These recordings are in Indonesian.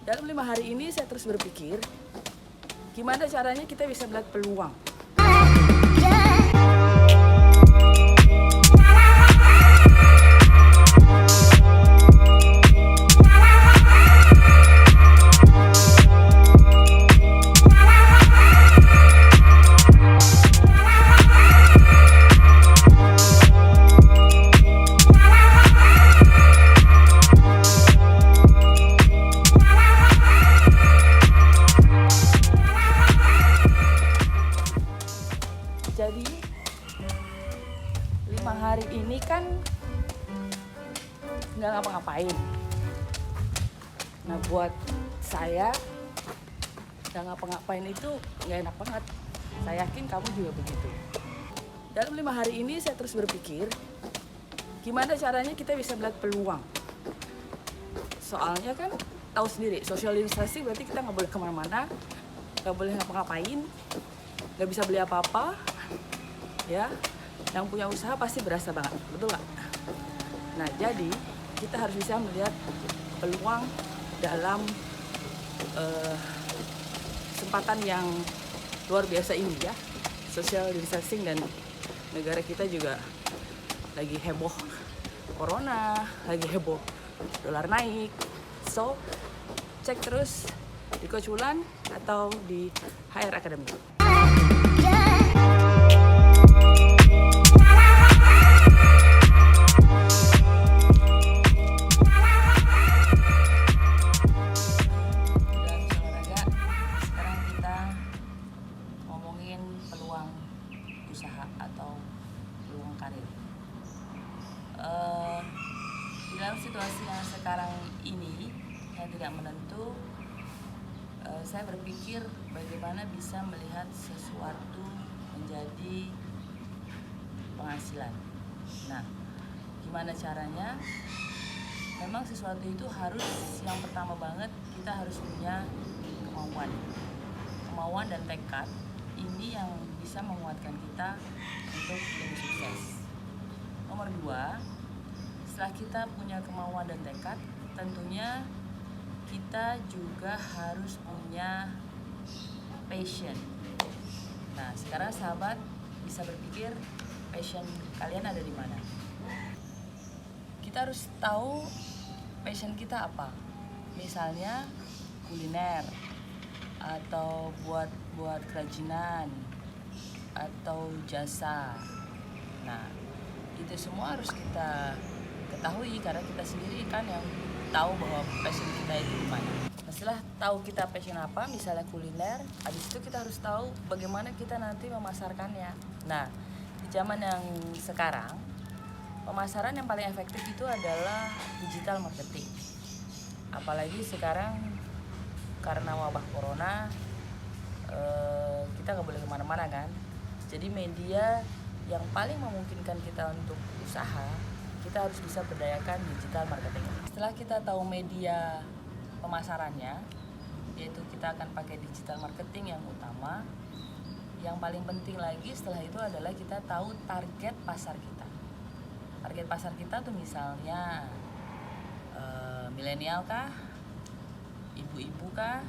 Dalam 5 hari ini saya terus berpikir, gimana caranya kita bisa melihat peluang. Jadi 5 hari ini kan nggak ngapa-ngapain. Nah buat saya nggak ngapa-ngapain itu nggak enak banget. Saya yakin kamu juga begitu. Dalam 5 hari ini saya terus berpikir, gimana caranya kita bisa melihat peluang. Soalnya kan tahu sendiri, social distancing berarti kita nggak boleh kemana-mana, nggak boleh ngapa-ngapain, nggak bisa beli apa-apa. Ya, yang punya usaha pasti berasa banget, betul nggak? Nah, jadi kita harus bisa melihat peluang dalam kesempatan yang luar biasa ini ya, social distancing, dan negara kita juga lagi heboh corona, lagi heboh dolar naik. So, cek terus di Coach Wulan atau di HR Academy. Peluang usaha atau peluang karir. Di dalam situasi yang sekarang ini yang tidak menentu, saya berpikir bagaimana bisa melihat sesuatu menjadi penghasilan. Nah, gimana caranya? Memang sesuatu itu harus, yang pertama banget kita harus punya kemauan dan tekad. Ini yang bisa menguatkan kita untuk lebih sukses. Nomor 2, setelah kita punya kemauan dan tekad, tentunya kita juga harus punya passion. Nah, sekarang sahabat bisa berpikir, passion kalian ada di mana? Kita harus tahu passion kita apa. Misalnya kuliner, atau buat kerajinan, atau jasa. Nah, itu semua harus kita ketahui karena kita sendiri kan yang tahu bahwa passion kita itu di mana. Nah, setelah tahu kita passion apa, misalnya kuliner, habis itu kita harus tahu bagaimana kita nanti memasarkannya. Nah, di zaman yang sekarang, pemasaran yang paling efektif itu adalah digital marketing. Apalagi sekarang karena wabah corona, kita nggak boleh kemana-mana kan. Jadi media yang paling memungkinkan kita untuk usaha, kita harus bisa berdayakan digital marketing. Setelah kita tahu media pemasarannya, yaitu kita akan pakai digital marketing yang utama. Yang paling penting lagi setelah itu adalah kita tahu target pasar kita. Target pasar kita tuh misalnya milenial kah, ibu-ibu kah,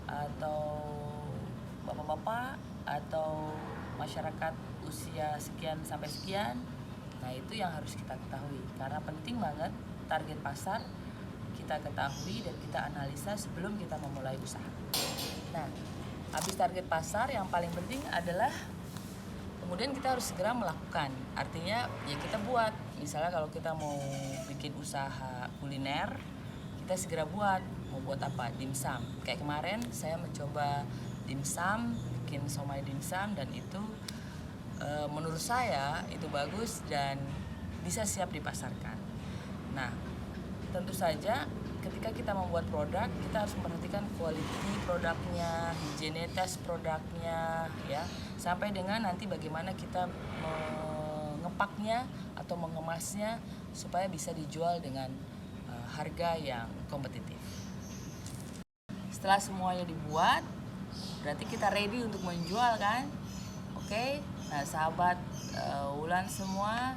atau bapak-bapak, atau masyarakat usia sekian sampai sekian. Nah, itu yang harus kita ketahui karena penting banget target pasar kita ketahui dan kita analisa sebelum kita memulai usaha. Nah, habis target pasar, yang paling penting adalah kemudian kita harus segera melakukan. Artinya ya kita buat. Misalnya kalau kita mau bikin usaha kuliner, kita segera buat. Mau buat apa? Dimsum. Kayak kemarin saya mencoba dimsum, bikin somai dimsum, dan itu menurut saya itu bagus dan bisa siap dipasarkan. Nah, tentu saja ketika kita membuat produk, kita harus memperhatikan quality produknya, higienitas produknya, ya, sampai dengan nanti bagaimana kita mengepaknya atau mengemasnya supaya bisa dijual dengan harga yang kompetitif. Setelah semuanya dibuat, berarti kita ready untuk menjual kan? Oke, nah sahabat Wulan semua,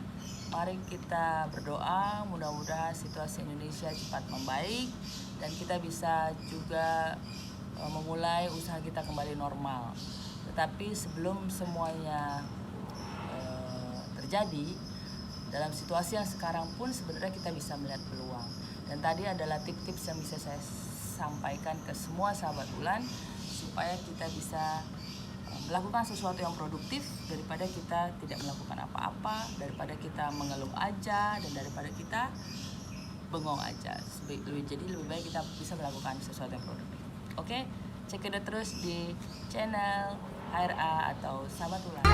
mari kita berdoa mudah-mudahan situasi Indonesia cepat membaik dan kita bisa juga memulai usaha kita kembali normal. Tetapi sebelum semuanya terjadi, dalam situasi yang sekarang pun sebenarnya kita bisa melihat peluang. Dan tadi adalah tips-tips yang bisa saya sampaikan ke semua sahabat Ulan supaya kita bisa melakukan sesuatu yang produktif daripada kita tidak melakukan apa-apa, daripada kita mengeluh aja, dan daripada kita bengong aja. Jadi lebih baik kita bisa melakukan sesuatu yang produktif. Oke, cek terus di channel HRA atau Sahabat Ulan.